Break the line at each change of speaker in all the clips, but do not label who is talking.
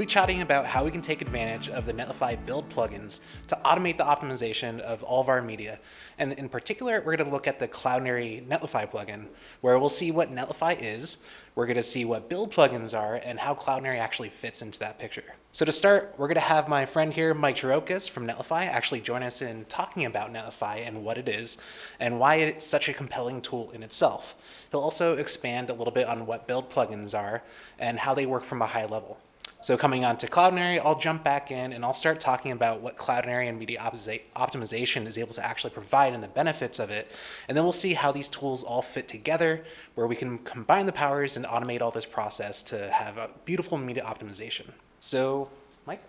be chatting about how we can take advantage of the Netlify build plugins to automate the optimization of all of our media. And in particular, we're going to look at the Cloudinary Netlify plugin, where we'll see what Netlify is, we're going to see what build plugins are, and how Cloudinary actually fits into that picture. So to start, we're going to have my friend here, Mike Jarokis from Netlify, actually join us in talking about Netlify and what it is, and why it's such a compelling tool in itself. He'll also expand a little bit on what build plugins are and how they work from a high level. So coming on to Cloudinary, I'll jump back in and I'll start talking about what Cloudinary and media optimization is able to actually provide and the benefits of it. And then we'll see how these tools all fit together, where we can combine the powers and automate all this process to have a beautiful media optimization. So, Mike?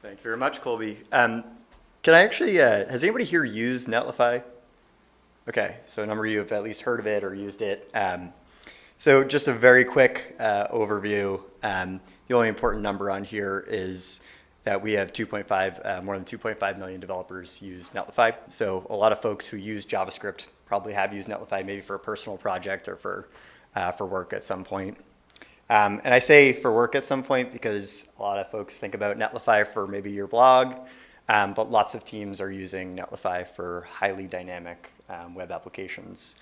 Thank you very much, Colby. Can I actually, has anybody here used Netlify? Okay, so a number of you have at least heard of it or used it. So just a very quick overview. The only important number on here is that we have more than 2.5 million developers use Netlify. So a lot of folks who use JavaScript probably have used Netlify maybe for a personal project or for work at some point. And I say for work at some point because a lot of folks think about Netlify for maybe your blog, but lots of teams are using Netlify for highly dynamic web applications.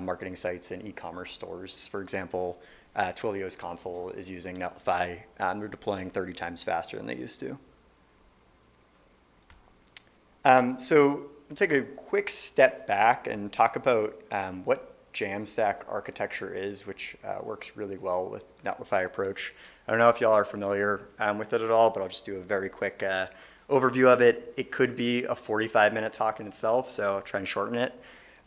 Marketing sites and e-commerce stores. For example, Twilio's console is using Netlify. They're deploying 30 times faster than they used to. So I'll take a quick step back and talk about what Jamstack architecture is, which works really well with Netlify approach. I don't know if y'all are familiar with it at all, but I'll just do a very quick overview of it. It could be a 45-minute talk in itself, so I'll try and shorten it.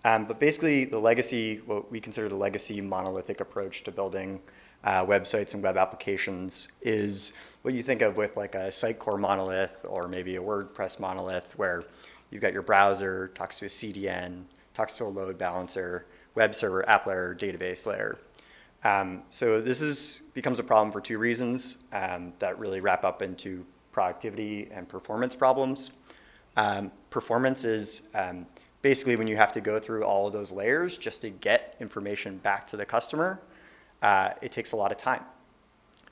But basically, the legacy, what we consider the legacy monolithic approach to building websites and web applications is what you think of with like a Sitecore monolith or maybe a WordPress monolith, where you've got your browser, talks to a CDN, talks to a load balancer, web server, app layer, database layer. So this becomes a problem for two reasons that really wrap up into productivity and performance problems. Performance is basically when you have to go through all of those layers just to get information back to the customer, it takes a lot of time.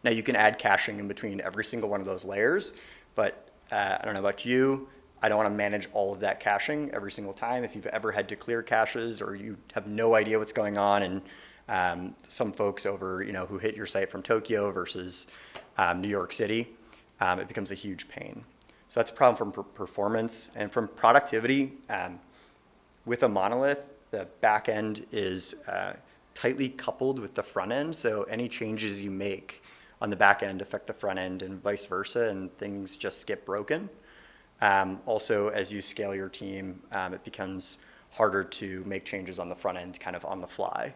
Now you can add caching in between every single one of those layers, but I don't know about you, I don't want to manage all of that caching every single time. If you've ever had to clear caches or you have no idea what's going on, and some folks over, who hit your site from Tokyo versus New York City, it becomes a huge pain. So that's a problem from performance. And from productivity, with a monolith, the back end is tightly coupled with the front end. So any changes you make on the back end affect the front end and vice versa, and things just get broken. Also, as you scale your team, it becomes harder to make changes on the front end kind of on the fly.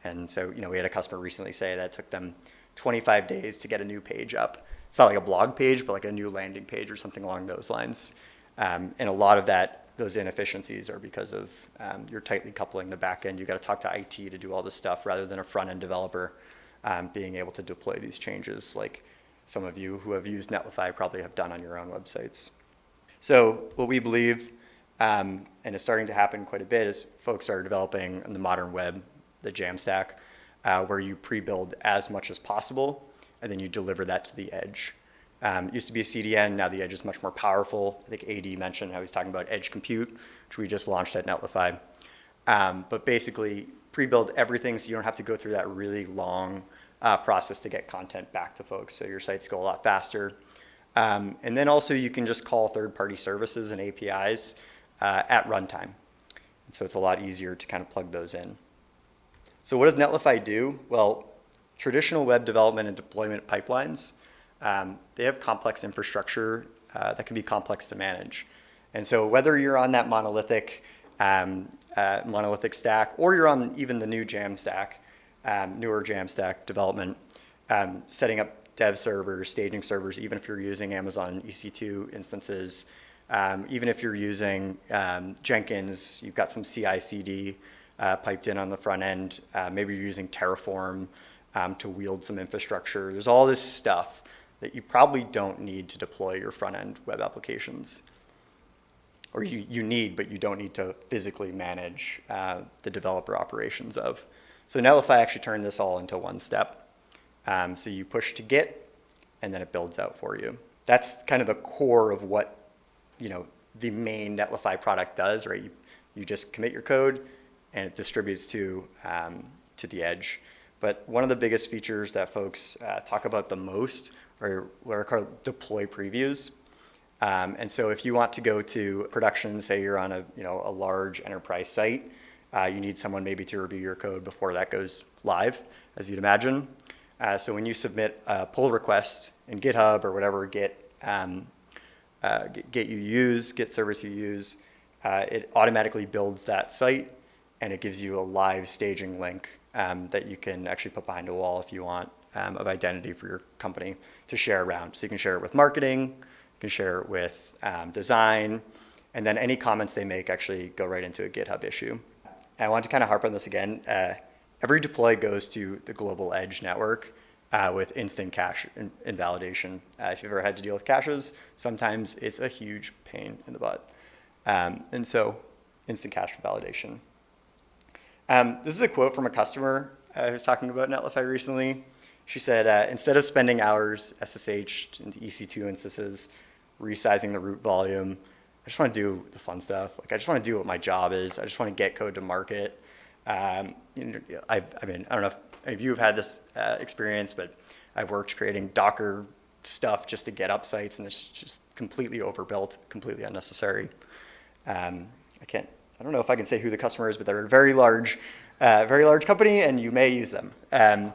And so, we had a customer recently say that it took them 25 days to get a new page up. It's not like a blog page, but like a new landing page or something along those lines. And a lot of those inefficiencies are because of you're tightly coupling the back end. You've got to talk to IT to do all this stuff rather than a front end developer being able to deploy these changes like some of you who have used Netlify probably have done on your own websites. So what we believe, and it's starting to happen quite a bit, is folks are developing in the modern web, the Jamstack, where you pre-build as much as possible and then you deliver that to the edge. It used to be a CDN, now the edge is much more powerful. I think AD mentioned how he's talking about edge compute, which we just launched at Netlify. But basically, pre-build everything so you don't have to go through that really long process to get content back to folks. So your sites go a lot faster. And then also you can just call third-party services and APIs at runtime. And so it's a lot easier to kind of plug those in. So what does Netlify do? Well, traditional web development and deployment pipelines, they have complex infrastructure that can be complex to manage. And so whether you're on that monolithic stack or you're on even the new Jamstack, newer Jamstack development, setting up dev servers, staging servers, even if you're using Amazon EC2 instances, even if you're using Jenkins, you've got some CI/CD piped in on the front end. Maybe you're using Terraform to wield some infrastructure. There's all this stuff that you probably don't need to deploy your front-end web applications. Or you need, but you don't need to physically manage the developer operations of. So Netlify actually turned this all into one step. So you push to Git, and then it builds out for you. That's kind of the core of what the main Netlify product does, right? You just commit your code, and it distributes to the edge. But one of the biggest features that folks talk about the most are what are called deploy previews. And so if you want to go to production, say you're on a large enterprise site, you need someone maybe to review your code before that goes live, as you'd imagine. So when you submit a pull request in GitHub or whatever Git you use, Git service you use, it automatically builds that site, and it gives you a live staging link that you can actually put behind a wall if you want, of identity for your company to share around. So you can share it with marketing, you can share it with design, and then any comments they make actually go right into a GitHub issue. And I want to kind of harp on this again. Every deploy goes to the global edge network with instant cache invalidation. If you've ever had to deal with caches, sometimes it's a huge pain in the butt. And so instant cache validation. This is a quote from a customer who was talking about Netlify recently. She said, instead of spending hours SSH into EC2 instances, resizing the root volume, I just want to do the fun stuff. Like I just want to do what my job is. I just want to get code to market. I mean, I don't know if any of you have had this experience, but I've worked creating Docker stuff just to get up sites, and it's just completely overbuilt, completely unnecessary. I don't know if I can say who the customer is, but they're a very large company, and you may use them. And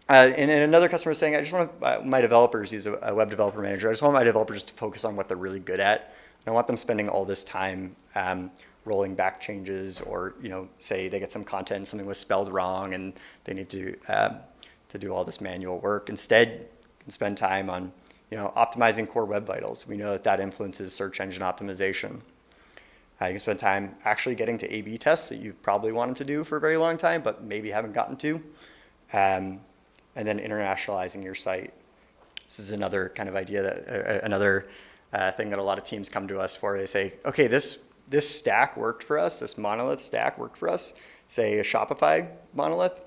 another customer is saying, I just want my developers use a web developer manager. I just want my developers to focus on what they're really good at. I want them spending all this time rolling back changes, or say they get some content, something was spelled wrong, and they need to do all this manual work. Instead, you can spend time on optimizing core web vitals. We know that influences search engine optimization. You can spend time actually getting to A/B tests that you've probably wanted to do for a very long time, but maybe haven't gotten to, and then internationalizing your site. This is another kind of idea that another thing that a lot of teams come to us for. They say, okay, this stack worked for us, this monolith stack worked for us, say a Shopify monolith,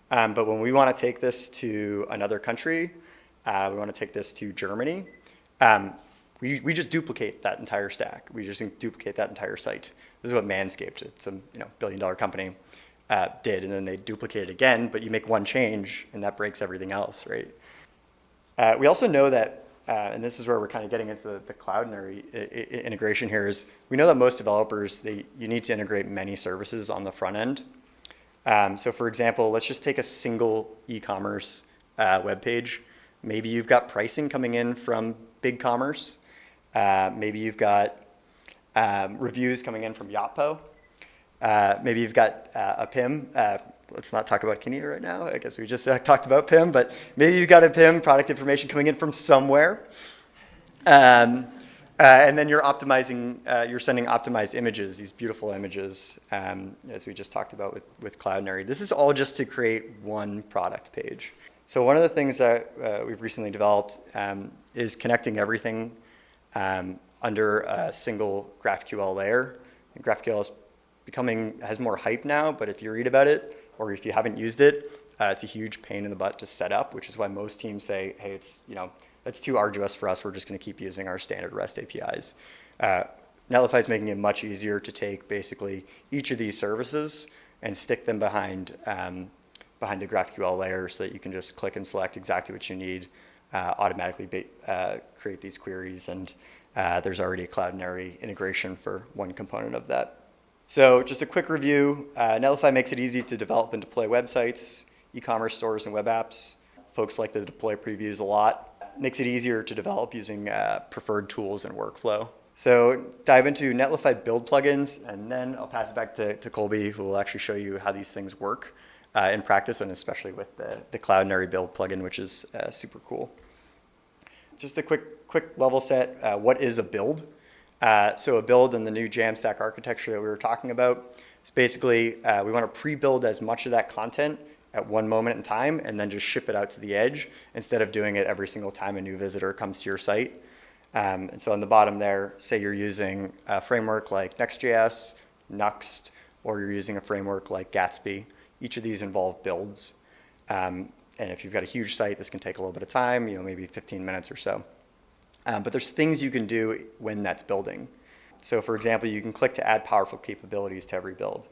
but when we want to take this to another country, we want to take this to Germany, we just duplicate that entire stack. We just duplicate that entire site. This is what Manscaped, it's a billion-dollar company, did, and then they duplicate it again, but you make one change, and that breaks everything else, right? We also know that, and this is where we're kind of getting into the Cloudinary integration here, is we know that most developers, you need to integrate many services on the front end. So for example, let's just take a single e-commerce web page. Maybe you've got pricing coming in from BigCommerce. Maybe you've got reviews coming in from Yotpo. Maybe you've got a PIM. Let's not talk about Kinea right now. I guess we just talked about PIM, but maybe you've got a PIM, product information coming in from somewhere. And then you're optimizing, you're sending optimized images, these beautiful images, as we just talked about with Cloudinary. This is all just to create one product page. So one of the things that we've recently developed is connecting everything under a single GraphQL layer. And GraphQL has more hype now, but if you read about it, or if you haven't used it, it's a huge pain in the butt to set up, which is why most teams say, hey, that's too arduous for us. We're just going to keep using our standard REST APIs. Netlify is making it much easier to take basically each of these services and stick them behind a GraphQL layer so that you can just click and select exactly what you need, automatically create these queries, and there's already a Cloudinary integration for one component of that. So just a quick review, Netlify makes it easy to develop and deploy websites, e-commerce stores, and web apps. Folks like to deploy previews a lot. Makes it easier to develop using preferred tools and workflow. So dive into Netlify Build Plugins, and then I'll pass it back to Colby, who will actually show you how these things work in practice, and especially with the Cloudinary Build Plugin, which is super cool. Just a quick level set, what is a build? So a build in the new Jamstack architecture that we were talking about is basically we want to pre-build as much of that content at one moment in time and then just ship it out to the edge instead of doing it every single time a new visitor comes to your site. And so on the bottom there, say you're using a framework like Next.js, Nuxt, or you're using a framework like Gatsby. Each of these involve builds. And if you've got a huge site, this can take a little bit of time, maybe 15 minutes or so. But there's things you can do when that's building. So for example, you can click to add powerful capabilities to every build.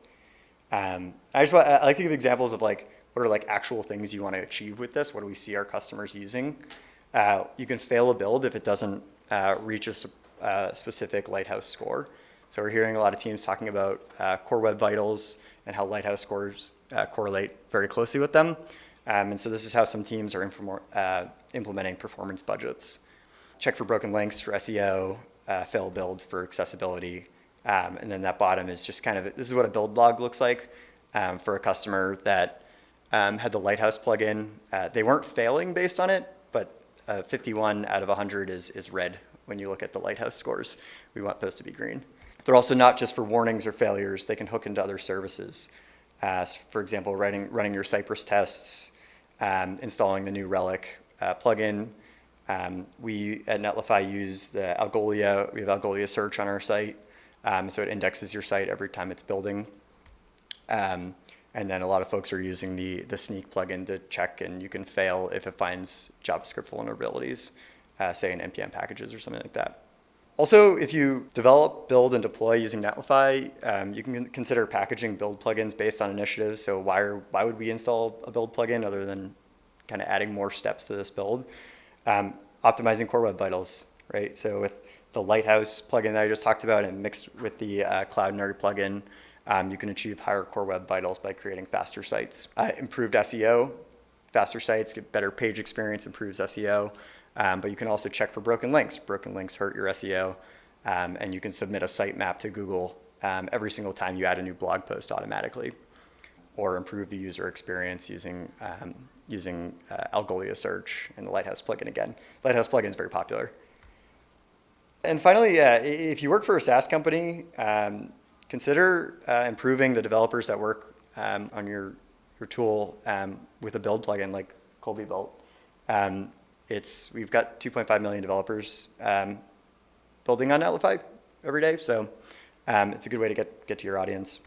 I like to give examples of what are actual things you want to achieve with this. What do we see our customers using? You can fail a build if it doesn't reach a specific Lighthouse score. So we're hearing a lot of teams talking about core web vitals and how Lighthouse scores correlate very closely with them. And so this is how some teams are implementing performance budgets. Check for broken links for SEO, fail build for accessibility. And then that bottom is just this is what a build log looks like for a customer that had the Lighthouse plugin. They weren't failing based on it, but 51 out of 100 is red when you look at the Lighthouse scores. We want those to be green. They're also not just for warnings or failures. They can hook into other services. For example, running your Cypress tests, installing the new Relic plugin. We at Netlify use the Algolia. We have Algolia search on our site. So it indexes your site every time it's building. And then a lot of folks are using the Sneak plugin to check, and you can fail if it finds JavaScript vulnerabilities, say in NPM packages or something like that. Also, if you develop, build, and deploy using Netlify, you can consider packaging build plugins based on initiatives. So why would we install a build plugin other than kind of adding more steps to this build? Optimizing core web vitals, right? So with the Lighthouse plugin that I just talked about and mixed with the Cloudinary plugin, you can achieve higher core web vitals by creating faster sites. Improved SEO, faster sites get better page experience, improves SEO. But you can also check for broken links. Broken links hurt your SEO, and you can submit a sitemap to Google every single time you add a new blog post automatically, or improve the user experience using Algolia search and the Lighthouse plugin again. Lighthouse plugin is very popular. And finally, if you work for a SaaS company, consider improving the developers that work on your tool with a build plugin like Colby built. We've got 2.5 million developers building on Netlify every day, so it's a good way to get to your audience.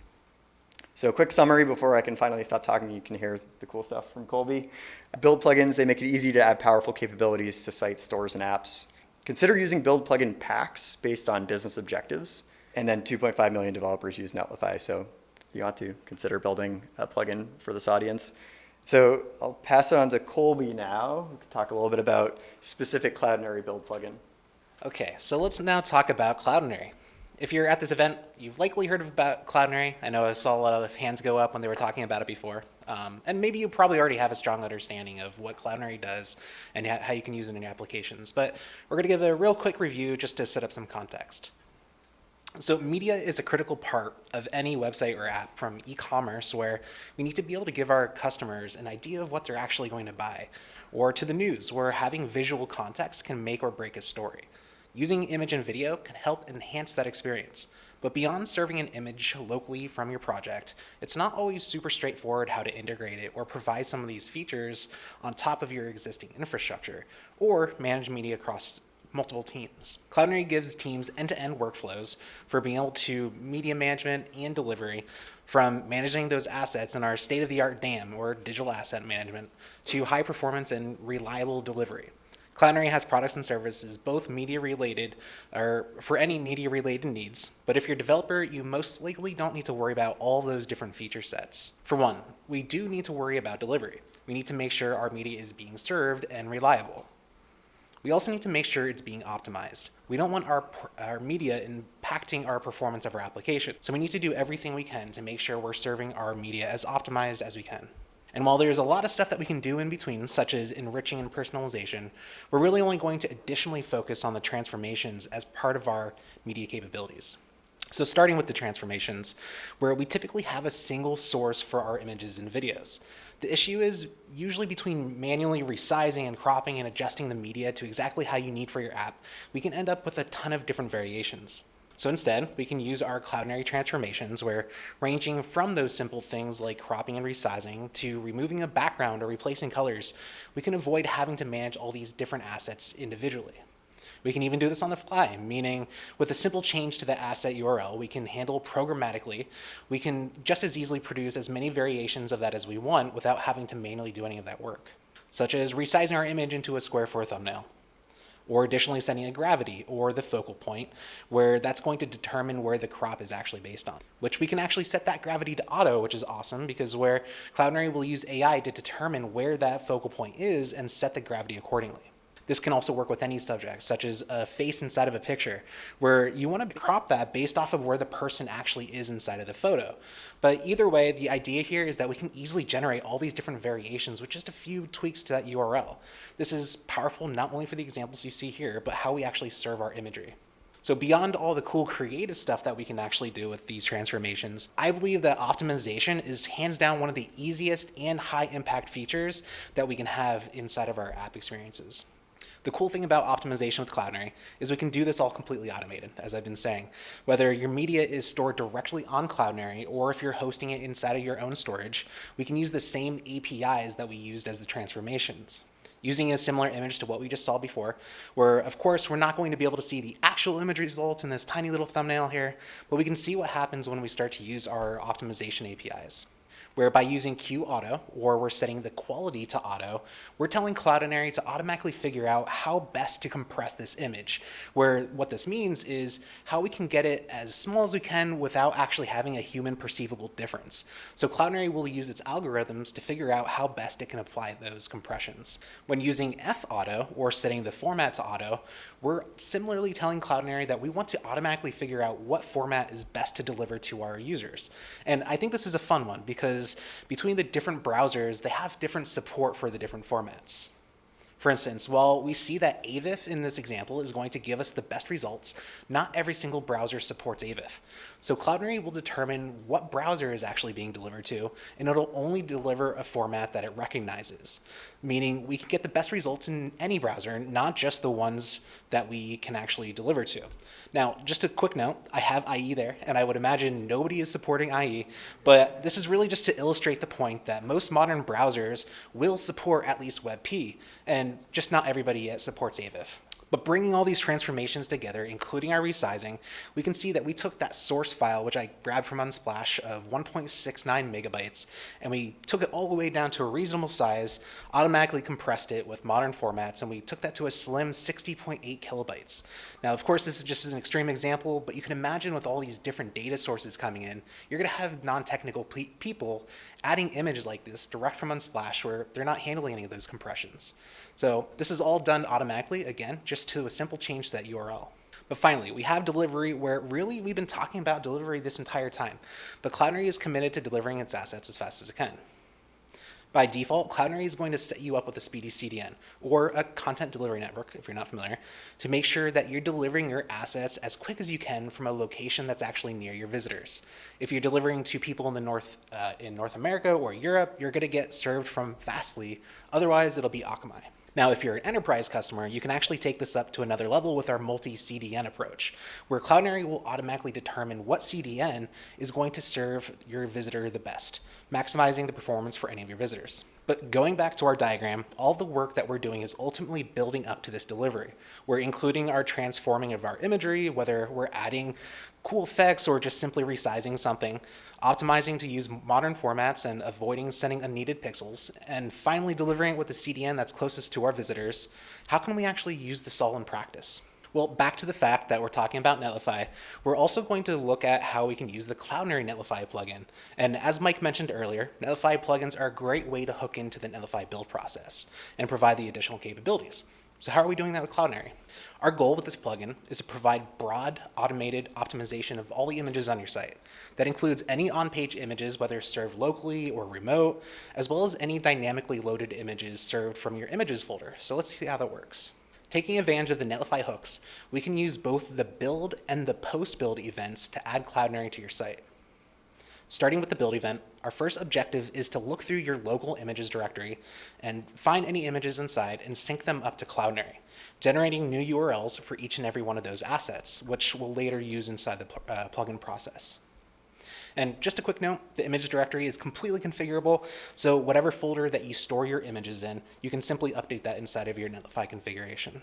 So a quick summary before I can finally stop talking. You can hear the cool stuff from Colby. Build plugins, they make it easy to add powerful capabilities to sites, stores, and apps. Consider using build plugin packs based on business objectives. And then 2.5 million developers use Netlify, so you want to consider building a plugin for this audience. So I'll pass it on to Colby now, who can talk a little bit about specific Cloudinary build plugin.
Okay, so let's now talk about Cloudinary. If you're at this event, you've likely heard about Cloudinary. I know I saw a lot of hands go up when they were talking about it before. And maybe you probably already have a strong understanding of what Cloudinary does and how you can use it in your applications. But we're going to give a real quick review just to set up some context. So media is a critical part of any website or app, from e-commerce, where we need to be able to give our customers an idea of what they're actually going to buy, or to the news, where having visual context can make or break a story. Using image and video can help enhance that experience. But beyond serving an image locally from your project, it's not always super straightforward how to integrate it or provide some of these features on top of your existing infrastructure, or manage media across multiple teams. Cloudinary gives teams end-to-end workflows for being able to media management and delivery, from managing those assets in our state-of-the-art DAM, or digital asset management, to high performance and reliable delivery. Cloudinary has products and services, both media-related, or for any media-related needs, but if you're a developer, you most likely don't need to worry about all those different feature sets. For one, we do need to worry about delivery. We need to make sure our media is being served and reliable. We also need to make sure it's being optimized. We don't want our media impacting our performance of our application, so we need to do everything we can to make sure we're serving our media as optimized as we can. And while there's a lot of stuff that we can do in between, such as enriching and personalization, we're really only going to additionally focus on the transformations as part of our media capabilities. So starting with the transformations, where we typically have a single source for our images and videos. The issue is usually between manually resizing and cropping and adjusting the media to exactly how you need for your app, we can end up with a ton of different variations. So instead, we can use our Cloudinary Transformations, where ranging from those simple things like cropping and resizing to removing a background or replacing colors, we can avoid having to manage all these different assets individually. We can even do this on the fly, meaning with a simple change to the asset URL, we can handle programmatically. We can just as easily produce as many variations of that as we want without having to manually do any of that work. such as resizing our image into a square for a thumbnail, or additionally setting a gravity or the focal point, where that's going to determine where the crop is actually based on, which we can actually set that gravity to auto, which is awesome because where Cloudinary will use AI to determine where that focal point is and set the gravity accordingly. This can also work with any subject, such as a face inside of a picture, where you want to crop that based off of where the person actually is inside of the photo. But either way, the idea here is that we can easily generate all these different variations with just a few tweaks to that URL. This is powerful not only for the examples you see here, but how we actually serve our imagery. So beyond all the cool creative stuff that we can actually do with these transformations, I believe that optimization is hands down one of the easiest and high impact features that we can have inside of our app experiences. The cool thing about optimization with Cloudinary is we can do this all completely automated, as I've been saying. Whether your media is stored directly on Cloudinary or if you're hosting it inside of your own storage, we can use the same APIs that we used as the transformations. Using a similar image to what we just saw before, where of course we're not going to be able to see the actual image results in this tiny little thumbnail here, but we can see what happens when we start to use our optimization APIs. Where by using Q Auto, or we're setting the quality to auto, we're telling Cloudinary to automatically figure out how best to compress this image. Where what this means is how we can get it as small as we can without actually having a human perceivable difference. So Cloudinary will use its algorithms to figure out how best it can apply those compressions. When using F Auto, or setting the format to auto, we're similarly telling Cloudinary that we want to automatically figure out what format is best to deliver to our users. And I think this is a fun one because between the different browsers, they have different support for the different formats. For instance, while we see that AVIF in this example is going to give us the best results, not every single browser supports AVIF. So Cloudinary will determine what browser is actually being delivered to, and it'll only deliver a format that it recognizes, meaning we can get the best results in any browser, not just the ones that we can actually deliver to. Now, just a quick note, I have IE there, and I would imagine nobody is supporting IE, but this is really just to illustrate the point that most modern browsers will support at least WebP, and just not everybody yet supports AVIF. But bringing all these transformations together, including our resizing, we can see that we took that source file, which I grabbed from Unsplash, of 1.69 megabytes, and we took it all the way down to a reasonable size, automatically compressed it with modern formats, and we took that to a slim 60.8 kilobytes. Now, of course, this is just an extreme example, but you can imagine with all these different data sources coming in, you're going to have non-technical people adding images like this direct from Unsplash where they're not handling any of those compressions. So this is all done automatically, again, just to a simple change to that URL. But finally, we have delivery where really we've been talking about delivery this entire time, but Cloudinary is committed to delivering its assets as fast as it can. By default, Cloudinary is going to set you up with a speedy CDN, or a content delivery network, if you're not familiar, to make sure that you're delivering your assets as quick as you can from a location that's actually near your visitors. If you're delivering to people in North America or Europe, you're going to get served from Fastly. Otherwise, it'll be Akamai. Now, if you're an enterprise customer, you can actually take this up to another level with our multi-CDN approach, where Cloudinary will automatically determine what CDN is going to serve your visitor the best, maximizing the performance for any of your visitors. But going back to our diagram, all the work that we're doing is ultimately building up to this delivery. We're including our transforming of our imagery, whether we're adding cool effects or just simply resizing something, optimizing to use modern formats and avoiding sending unneeded pixels, and finally delivering it with the CDN that's closest to our visitors. How can we actually use this all in practice? Well, back to the fact that we're talking about Netlify, we're also going to look at how we can use the Cloudinary Netlify plugin. And as Mike mentioned earlier, Netlify plugins are a great way to hook into the Netlify build process and provide the additional capabilities. So how are we doing that with Cloudinary? Our goal with this plugin is to provide broad, automated optimization of all the images on your site. That includes any on-page images, whether served locally or remote, as well as any dynamically loaded images served from your images folder. So let's see how that works. Taking advantage of the Netlify hooks, we can use both the build and the post-build events to add Cloudinary to your site. Starting with the build event, our first objective is to look through your local images directory and find any images inside and sync them up to Cloudinary, generating new URLs for each and every one of those assets, which we'll later use inside the plugin process. And just a quick note, the image directory is completely configurable, so whatever folder that you store your images in, you can simply update that inside of your Netlify configuration.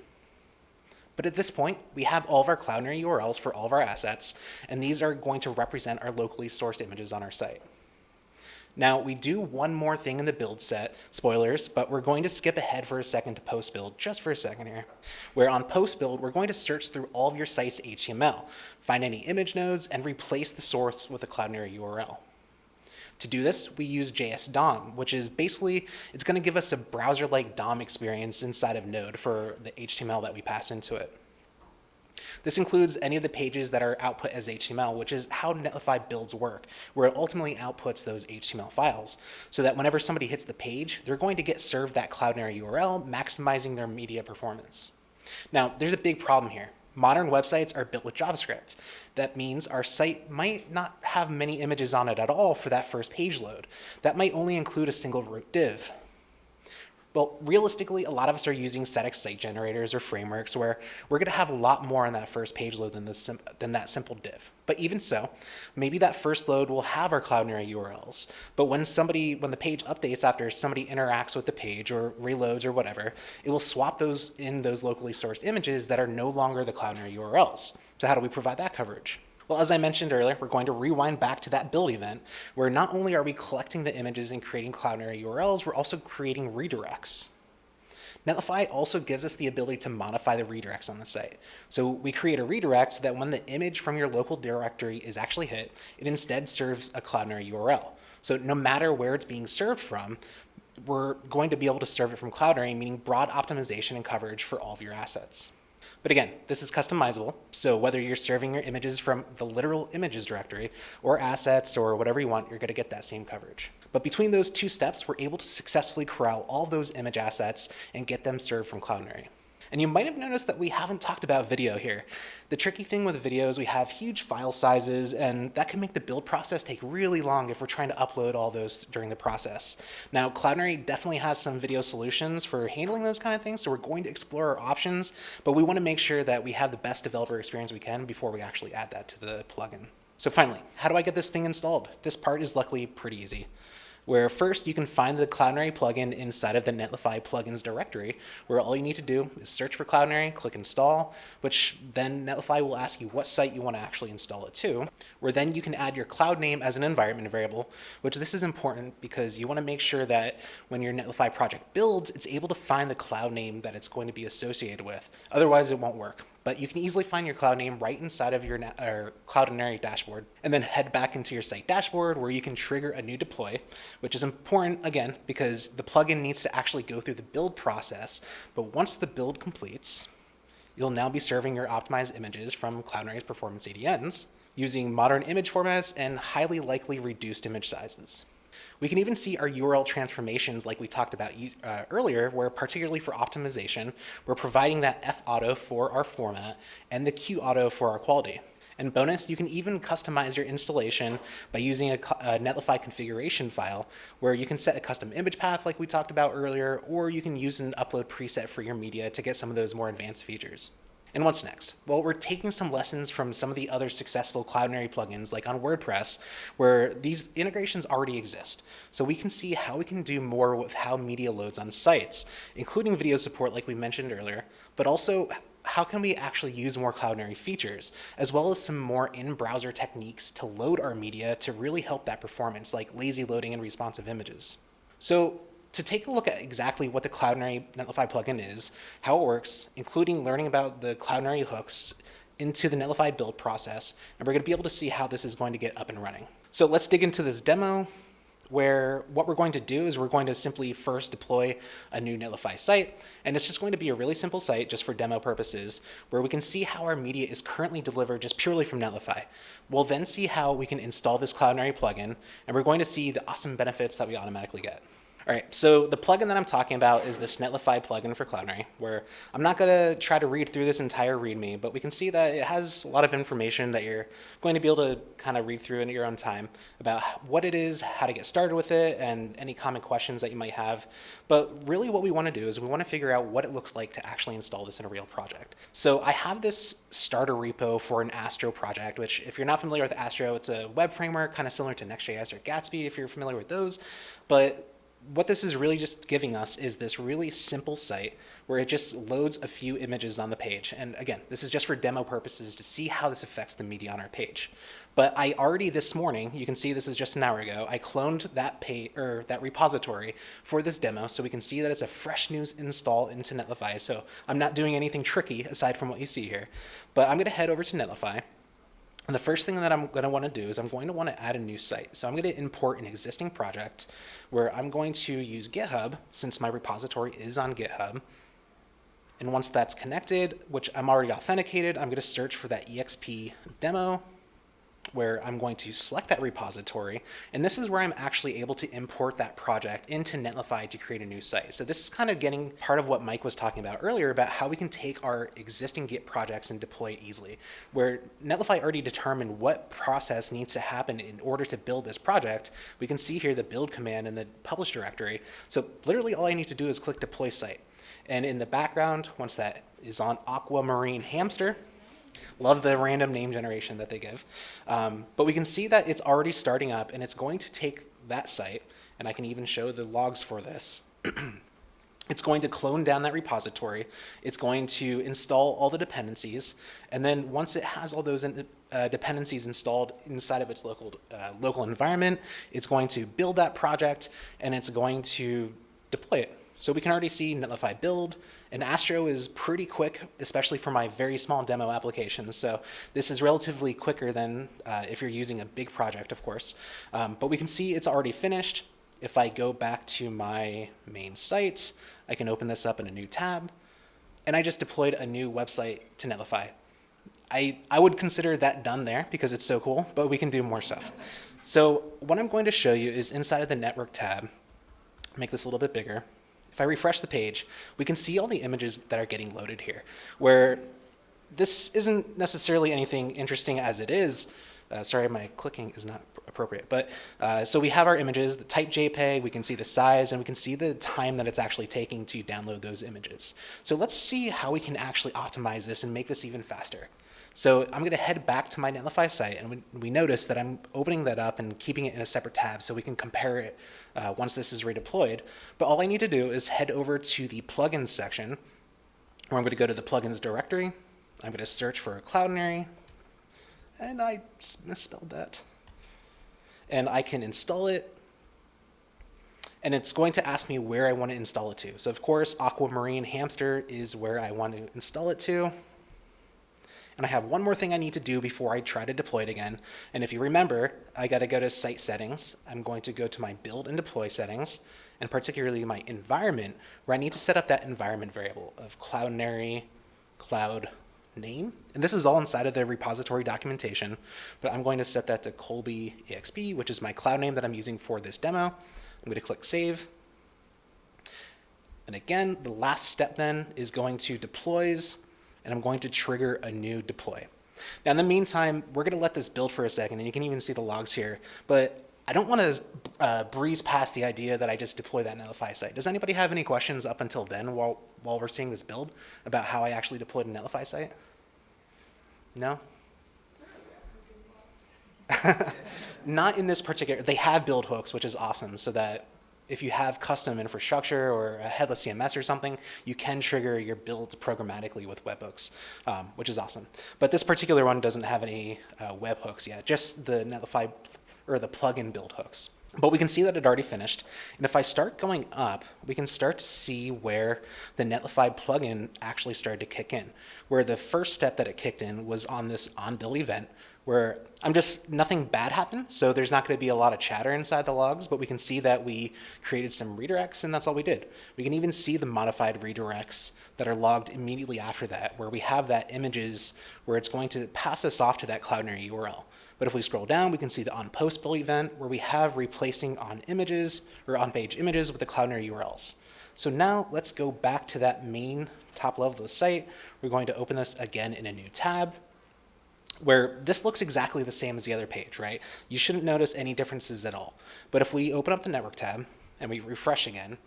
But at this point, we have all of our Cloudinary URLs for all of our assets, and these are going to represent our locally sourced images on our site. Now, we do one more thing in the build set, spoilers, but we're going to skip ahead for a second to post-build, just for a second here, where on post-build, we're going to search through all of your site's HTML, find any image nodes, and replace the source with a Cloudinary URL. To do this, we use JS DOM, which is basically, it's going to give us a browser-like DOM experience inside of Node for the HTML that we pass into it. This includes any of the pages that are output as HTML, which is how Netlify builds work, where it ultimately outputs those HTML files, so that whenever somebody hits the page, they're going to get served that Cloudinary URL, maximizing their media performance. Now, there's a big problem here. Modern websites are built with JavaScript. That means our site might not have many images on it at all for that first page load. That might only include a single root div. Well, realistically, a lot of us are using static site generators or frameworks where we're going to have a lot more on that first page load than that simple div. But even so, maybe that first load will have our Cloudinary URLs. But when the page updates after somebody interacts with the page or reloads or whatever, it will swap those locally sourced images that are no longer the Cloudinary URLs. So how do we provide that coverage? Well, as I mentioned earlier, we're going to rewind back to that build event where not only are we collecting the images and creating Cloudinary URLs, we're also creating redirects. Netlify also gives us the ability to modify the redirects on the site. So we create a redirect so that when the image from your local directory is actually hit, it instead serves a Cloudinary URL. So no matter where it's being served from, we're going to be able to serve it from Cloudinary, meaning broad optimization and coverage for all of your assets. But again, this is customizable, so whether you're serving your images from the literal images directory or assets or whatever you want, you're going to get that same coverage. But between those two steps, we're able to successfully corral all those image assets and get them served from Cloudinary. And you might have noticed that we haven't talked about video here. The tricky thing with video is we have huge file sizes, and that can make the build process take really long if we're trying to upload all those during the process. Now, Cloudinary definitely has some video solutions for handling those kind of things, so we're going to explore our options, but we want to make sure that we have the best developer experience we can before we actually add that to the plugin. So finally, how do I get this thing installed? This part is luckily pretty easy, where first you can find the Cloudinary plugin inside of the Netlify plugins directory, where all you need to do is search for Cloudinary, click install, which then Netlify will ask you what site you want to actually install it to, where then you can add your cloud name as an environment variable, which this is important because you want to make sure that when your Netlify project builds, it's able to find the cloud name that it's going to be associated with. Otherwise, it won't work. But you can easily find your cloud name right inside of your Cloudinary dashboard, and then head back into your site dashboard where you can trigger a new deploy, which is important, again, because the plugin needs to actually go through the build process. But once the build completes, you'll now be serving your optimized images from Cloudinary's performance ADNs using modern image formats and highly likely reduced image sizes. We can even see our URL transformations like we talked about earlier, where particularly for optimization, we're providing that F-auto for our format and the Q-auto for our quality. And bonus, you can even customize your installation by using a Netlify configuration file where you can set a custom image path like we talked about earlier, or you can use an upload preset for your media to get some of those more advanced features. And what's next? Well, we're taking some lessons from some of the other successful Cloudinary plugins, like on WordPress, where these integrations already exist. So we can see how we can do more with how media loads on sites, including video support like we mentioned earlier, but also how can we actually use more Cloudinary features, as well as some more in-browser techniques to load our media to really help that performance, like lazy loading and responsive images. So to take a look at exactly what the Cloudinary Netlify plugin is, how it works, including learning about the Cloudinary hooks into the Netlify build process, and we're going to be able to see how this is going to get up and running. So let's dig into this demo, where what we're going to do is we're going to simply first deploy a new Netlify site, and it's just going to be a really simple site just for demo purposes, where we can see how our media is currently delivered just purely from Netlify. We'll then see how we can install this Cloudinary plugin, and we're going to see the awesome benefits that we automatically get. All right, so the plugin that I'm talking about is this Netlify plugin for Cloudinary, where I'm not going to try to read through this entire README, but we can see that it has a lot of information that you're going to be able to kind of read through in your own time about what it is, how to get started with it, and any common questions that you might have. But really what we want to do is we want to figure out what it looks like to actually install this in a real project. So I have this starter repo for an Astro project, which if you're not familiar with Astro, it's a web framework kind of similar to Next.js or Gatsby if you're familiar with those. But what this is really just giving us is this really simple site where it just loads a few images on the page. And again, this is just for demo purposes to see how this affects the media on our page. But I already this morning, you can see this is just an hour ago, I cloned that page or that repository for this demo so we can see that it's a fresh news install into Netlify. So I'm not doing anything tricky aside from what you see here. But I'm going to head over to Netlify. And the first thing that I'm going to want to do is I'm going to want to add a new site. So I'm going to import an existing project where I'm going to use GitHub since my repository is on GitHub. And once that's connected, which I'm already authenticated, I'm going to search for that EXP demo where I'm going to select that repository. And this is where I'm actually able to import that project into Netlify to create a new site. So this is kind of getting part of what Mike was talking about earlier about how we can take our existing Git projects and deploy it easily, where Netlify already determined what process needs to happen in order to build this project. We can see here the build command in the publish directory. So literally all I need to do is click deploy site. And in the background, once that is on Aquamarine Hamster, love the random name generation that they give. But we can see that it's already starting up and it's going to take that site, and I can even show the logs for this. It's going to clone down that repository. It's going to install all the dependencies. And then once it has all those dependencies installed inside of its local environment, it's going to build that project and it's going to deploy it. So we can already see Netlify build, and Astro is pretty quick, especially for my very small demo applications. So this is relatively quicker than if you're using a big project, of course. But we can see it's already finished. If I go back to my main site, I can open this up in a new tab, and I just deployed a new website to Netlify. I would consider that done there because it's so cool, but we can do more stuff. So what I'm going to show you is inside of the network tab. Make this a little bit bigger. If I refresh the page, we can see all the images that are getting loaded here, where this isn't necessarily anything interesting as it is. Sorry, my clicking is not appropriate. But so we have our images, the type JPEG, we can see the size, and we can see the time that it's actually taking to download those images. So let's see how we can actually optimize this and make this even faster. So I'm going to head back to my Netlify site, and we notice that I'm opening that up and keeping it in a separate tab so we can compare it once this is redeployed. But all I need to do is head over to the plugins section, where I'm going to go to the plugins directory. I'm going to search for Cloudinary, and I misspelled that. And I can install it, and it's going to ask me where I want to install it to. So of course, Aquamarine Hamster is where I want to install it to. And I have one more thing I need to do before I try to deploy it again. And if you remember, I got to go to site settings. I'm going to go to my build and deploy settings, and particularly my environment, where I need to set up that environment variable of Cloudinary cloud name. And this is all inside of the repository documentation, but I'm going to set that to Colby EXP, which is my cloud name that I'm using for this demo. I'm going to click save. And again, the last step then is going to deploys, and I'm going to trigger a new deploy. Now in the meantime, we're going to let this build for a second, and you can even see the logs here, but I don't want to breeze past the idea that I just deploy that Netlify site. Does anybody have any questions up until then while we're seeing this build about how I actually deployed a Netlify site? No? Not in this particular, they have build hooks, which is awesome, so that if you have custom infrastructure or a headless CMS or something, you can trigger your builds programmatically with webhooks, which is awesome. But this particular one doesn't have any webhooks yet, just the Netlify or the plugin build hooks. But we can see that it already finished. And if I start going up, we can start to see where the Netlify plugin actually started to kick in, where the first step that it kicked in was on this on build event, where nothing bad happened, so there's not going to be a lot of chatter inside the logs, but we can see that we created some redirects, and that's all we did. We can even see the modified redirects that are logged immediately after that, where we have that images where it's going to pass us off to that Cloudinary URL. But if we scroll down, we can see the on post build event where we have replacing on images or on page images with the Cloudinary URLs. So now let's go back to that main top level of the site. We're going to open this again in a new tab, where this looks exactly the same as the other page, right? You shouldn't notice any differences at all. But if we open up the network tab and we refresh again,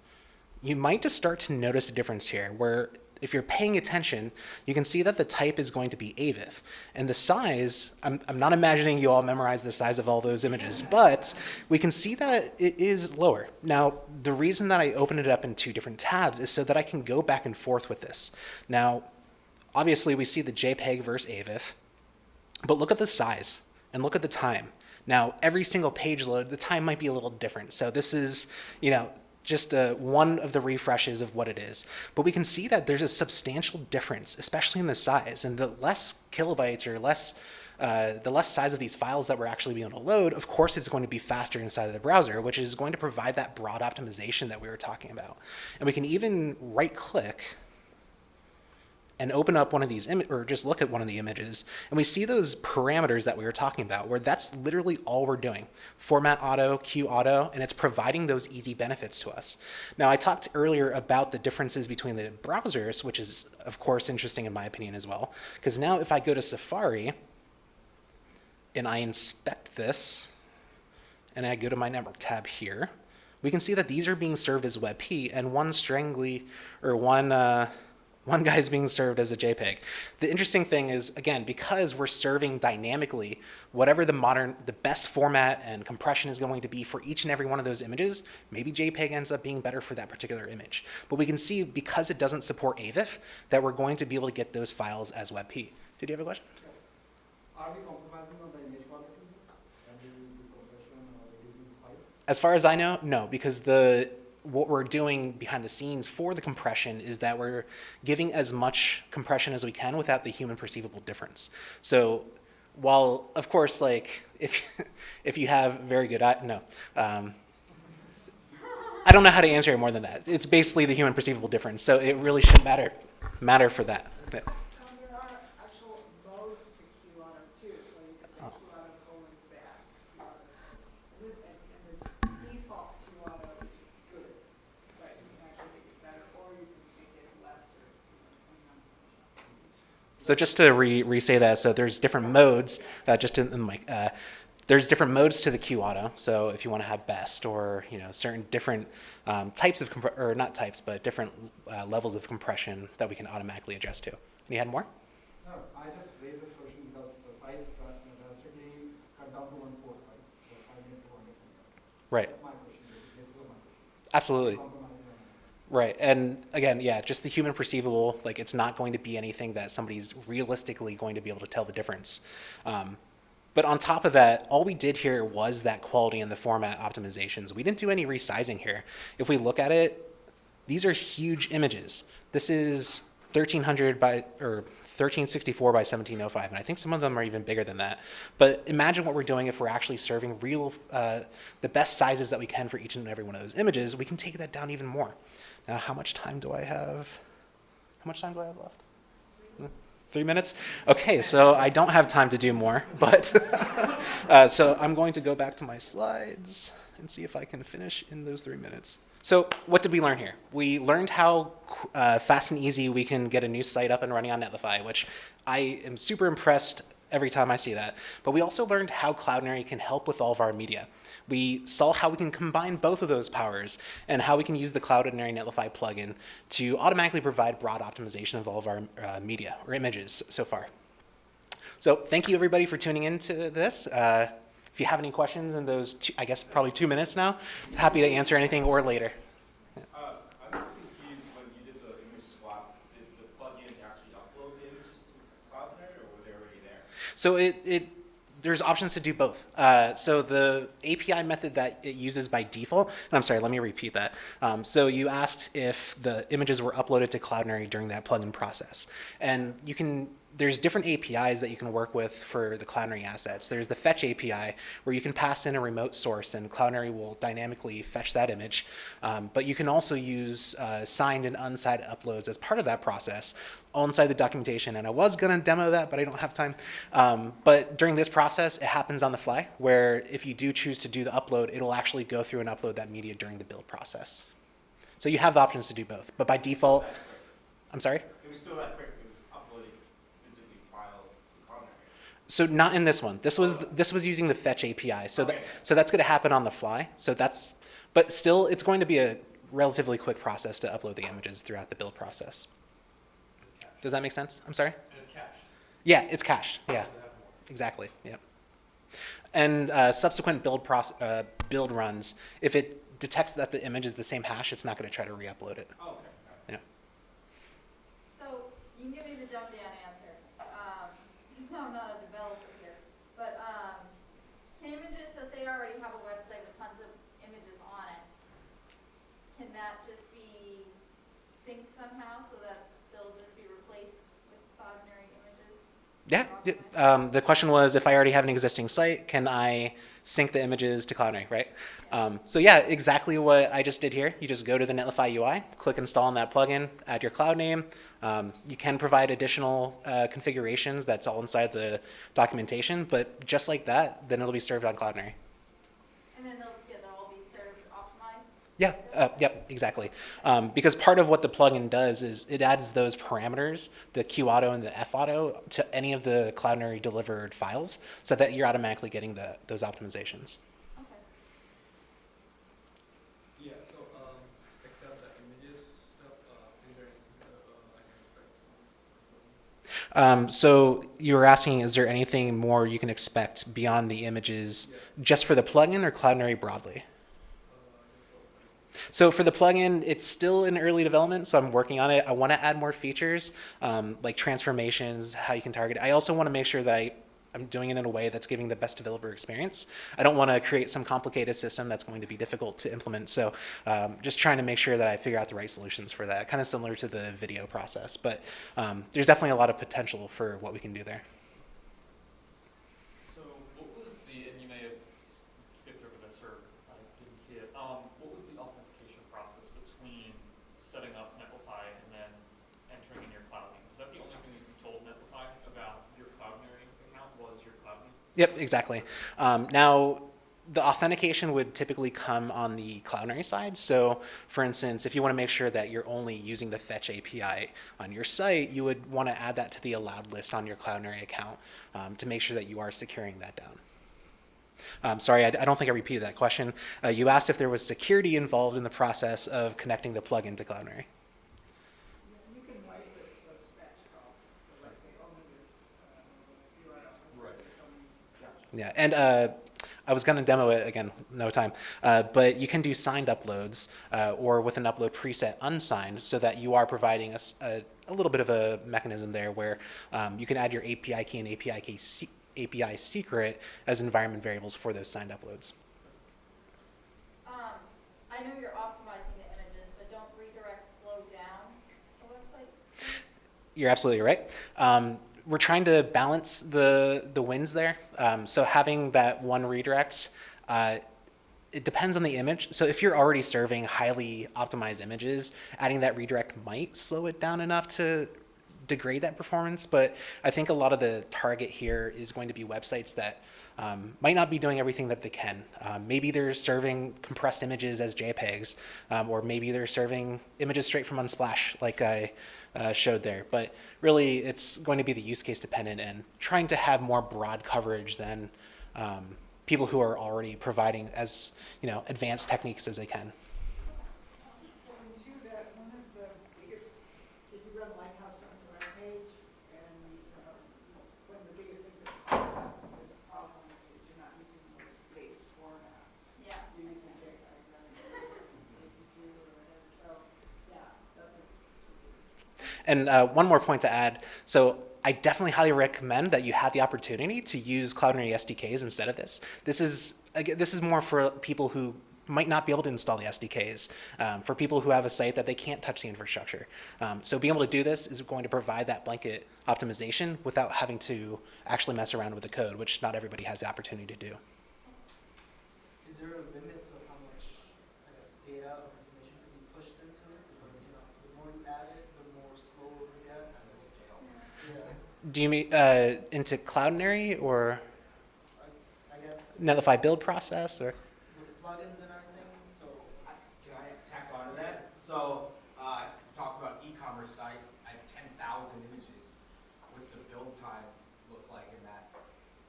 you might just start to notice a difference here where if you're paying attention, you can see that the type is going to be avif. And the size, I'm not imagining you all memorize the size of all those images, but we can see that it is lower. Now, the reason that I opened it up in two different tabs is so that I can go back and forth with this. Now, obviously we see the JPEG versus avif, but look at the size and look at the time. Now, every single page load, the time might be a little different. So this is, just one of the refreshes of what it is. But we can see that there's a substantial difference, especially in the size. And the less kilobytes or the less size of these files that we're actually being able to load, of course it's going to be faster inside of the browser, which is going to provide that broad optimization that we were talking about. And we can even right-click and open up one of these or just look at one of the images, and we see those parameters that we were talking about, where that's literally all we're doing. Format auto, queue auto, and it's providing those easy benefits to us. Now, I talked earlier about the differences between the browsers, which is, of course, interesting in my opinion as well, because now if I go to Safari and I inspect this, and I go to my network tab here, we can see that these are being served as WebP, and one guy is being served as a JPEG. The interesting thing is, again, because we're serving dynamically, whatever the best format and compression is going to be for each and every one of those images, maybe JPEG ends up being better for that particular image. But we can see, because it doesn't support avif, that we're going to be able to get those files as WebP. Did you have a question?
Are we compromising on the image quality and the compression or reducing the size?
As far as I know, no, because what we're doing behind the scenes for the compression is that we're giving as much compression as we can without the human perceivable difference. So while, of course, like if you have very good I don't know how to answer it more than that. It's basically the human perceivable difference, so it really shouldn't matter for that.
There are actual modes to queue auto too, so you could say queue auto colon fast, queue auto, and the default queue auto is good, but you can actually make it better, or you can make it lesser, depending on.
So just to re-say that, so there's different modes, just in the mic. There's different modes to the queue auto. So if you want to have best or certain different types of or not types, but different levels of compression that we can automatically adjust to. And you had more?
No, I just raised this question because the size drastically cut down to 1/4, right? So 5 minutes to 100.
Right.
That's my question. This is my question.
Absolutely.
Compromising on that.
Right. And again, yeah, just the human perceivable, like it's not going to be anything that somebody's realistically going to be able to tell the difference. But on top of that, all we did here was that quality and the format optimizations. We didn't do any resizing here. If we look at it, these are huge images. This is 1300 by, or 1364 by 1705, and I think some of them are even bigger than that. But imagine what we're doing if we're actually serving the best sizes that we can for each and every one of those images. We can take that down even more. Now, how much time do I have? How much time do I have left? 3 minutes? Okay, so I don't have time to do more, but so I'm going to go back to my slides and see if I can finish in those 3 minutes. So what did we learn here? We learned how fast and easy we can get a new site up and running on Netlify, which I am super impressed every time I see that. But we also learned how Cloudinary can help with all of our media. We saw how we can combine both of those powers and how we can use the Cloudinary Netlify plugin to automatically provide broad optimization of all of our media or images so far. So thank you everybody for tuning into this. If you have any questions in those, I guess probably 2 minutes now, happy to answer anything or later.
I'm confused when you did the image swap. Did the plugin actually upload the images to Cloudinary, or were they already there?
So there's options to do both. So the API method that it uses by default, and I'm sorry, let me repeat that. So you asked if the images were uploaded to Cloudinary during that plugin process. And there's different APIs that you can work with for the Cloudinary assets. There's the fetch API where you can pass in a remote source and Cloudinary will dynamically fetch that image. But you can also use signed and unsigned uploads as part of that process inside the documentation. And I was gonna demo that, but I don't have time. But during this process, it happens on the fly, where if you do choose to do the upload, it'll actually go through and upload that media during the build process. So you have the options to do both. But by default, I'm sorry?
It was still that quick. It was uploading physically files to Cloudinary.
So not in this one. This was using the fetch API. So
Okay.
so that's going to happen on the fly. But still, it's going to be a relatively quick process to upload the images throughout the build process. Does that make sense? I'm sorry?
And it's cached.
Yeah, it's cached. Yeah,
Does it have more?
exactly. Yep. And subsequent build runs, if it detects that the image is the same hash, it's not going to try to re-upload it.
Oh, okay.
Yeah.
So you can give me the dumb down answer. I'm not a developer here, but can images, so say I already have a website with tons of images on it, can that just be synced somehow so that they'll just be replaced with Cloudinary images?
Yeah. The question was, if I already have an existing site, can I sync the images to Cloudinary, right? So yeah, exactly what I just did here. You just go to the Netlify UI, click install on that plugin, add your cloud name. You can provide additional configurations. That's all inside the documentation. But just like that, then it'll be served on Cloudinary.
And then they'll all be served optimized?
Yeah, yep, exactly. Because part of what the plugin does is it adds those parameters, the QAuto and the FAuto, to any of the Cloudinary delivered files, so that you're automatically getting those optimizations.
Okay.
Yeah, so except the images stuff, is there anything I can expect?
So you were asking, is there anything more you can expect beyond the images, just for the plugin or Cloudinary broadly? So for the plugin, it's still in early development, so I'm working on it. I want to add more features, like transformations, how you can target it. I also want to make sure that I'm doing it in a way that's giving the best developer experience. I don't want to create some complicated system that's going to be difficult to implement. So just trying to make sure that I figure out the right solutions for that, kind of similar to the video process. But there's definitely a lot of potential for what we can do there.
So what was the, and you may have skipped over this or I didn't see it, what was the authentication process between setting up Netlify and then entering in your cloud name? Was that the only thing that you told Netlify about your Cloudinary account was your cloud name?
Yep, exactly. Now, the authentication would typically come on the Cloudinary side. So, for instance, if you want to make sure that you're only using the Fetch API on your site, you would want to add that to the allowed list on your Cloudinary account to make sure that you are securing that down. Sorry, I don't think I repeated that question. You asked if there was security involved in the process of connecting the plugin to Cloudinary.
You can whitelist those batch calls, so let's say only this, URL.
Right.
Yeah, and I was going to demo it again, no time, but you can do signed uploads or with an upload preset unsigned, so that you are providing a little bit of a mechanism there where you can add your API key and API secret as environment variables for those signed uploads.
I know you're optimizing the images, but don't redirects slow down the website?
You're absolutely right. We're trying to balance the wins there. So having that one redirect, it depends on the image. So if you're already serving highly optimized images, adding that redirect might slow it down enough to degrade that performance. But I think a lot of the target here is going to be websites that might not be doing everything that they can. Maybe they're serving compressed images as JPEGs, or maybe they're serving images straight from Unsplash, like I showed there. But really, it's going to be the use case dependent and trying to have more broad coverage than people who are already providing as advanced techniques as they can.
And to that, one of the biggest, if you run Lighthouse on the web page, and one of the biggest things that pops up as a problem is you're not using the space formats.
Yeah.
You're using JPEG, right? or whatever. So, yeah, that's a.
And one more point to add. So I definitely highly recommend that you have the opportunity to use Cloudinary SDKs instead of this. This is more for people who might not be able to install the SDKs, for people who have a site that they can't touch the infrastructure. So being able to do this is going to provide that blanket optimization without having to actually mess around with the code, which not everybody has the opportunity to do.
Is there a limit to how much, data or information can be pushed into it? Because, the more you add it, the more slow it gets and the scale. Yeah.
Do you mean into Cloudinary or
I guess
Netlify build process or?
with the plugins and everything, so
Can I tack on to that? So, talked about e-commerce site, I have 10,000 images. What's the build time look like in that?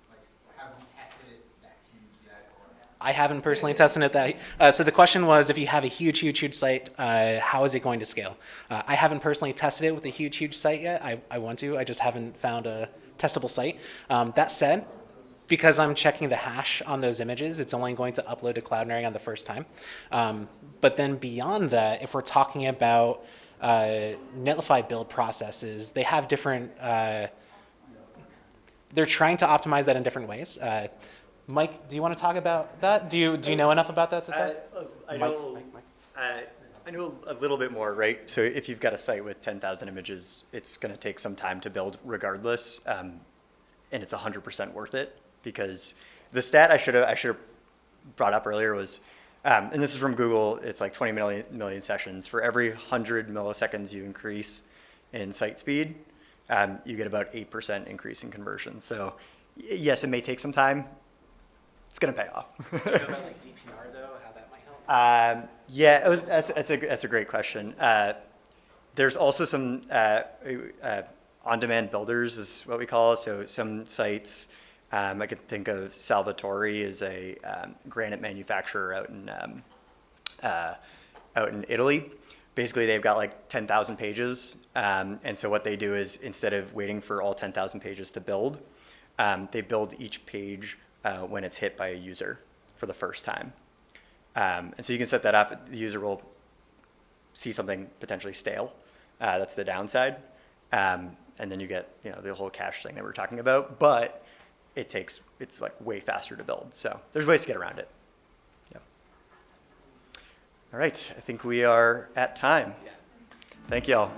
Like, have we tested it that huge yet? Or?
I haven't personally tested it that. So the question was, if you have a huge site, how is it going to scale? I haven't personally tested it with a huge site yet. I want to. I just haven't found a testable site. That said, because I'm checking the hash on those images, it's only going to upload to Cloudinary on the first time. But then beyond that, if we're talking about Netlify build processes, they have different, they're trying to optimize that in different ways. Mike, do you want to talk about that? Do you know enough about that to talk?
I know, I know a little bit more, right? So if you've got a site with 10,000 images, it's going to take some time to build regardless, and it's 100% worth it, because the stat I should have brought up earlier was, and this is from Google, it's like 20 million sessions. For every 100 milliseconds you increase in site speed, you get about 8% increase in conversion. So yes, it may take some time. It's going to pay off.
Do you know about like DPR though, how that might help?
Yeah, that's a great question. There's also some on-demand builders is what we call it. So some sites, I could think of Salvatore is a granite manufacturer out in Italy. Basically, they've got like 10,000 pages, and so what they do is, instead of waiting for all 10,000 pages to build, they build each page when it's hit by a user for the first time. And so you can set that up. The user will see something potentially stale. That's the downside. And then you get, the whole cache thing that we're talking about. But it's like way faster to build. So there's ways to get around it. Yeah. All right. I think we are at time. Thank you all.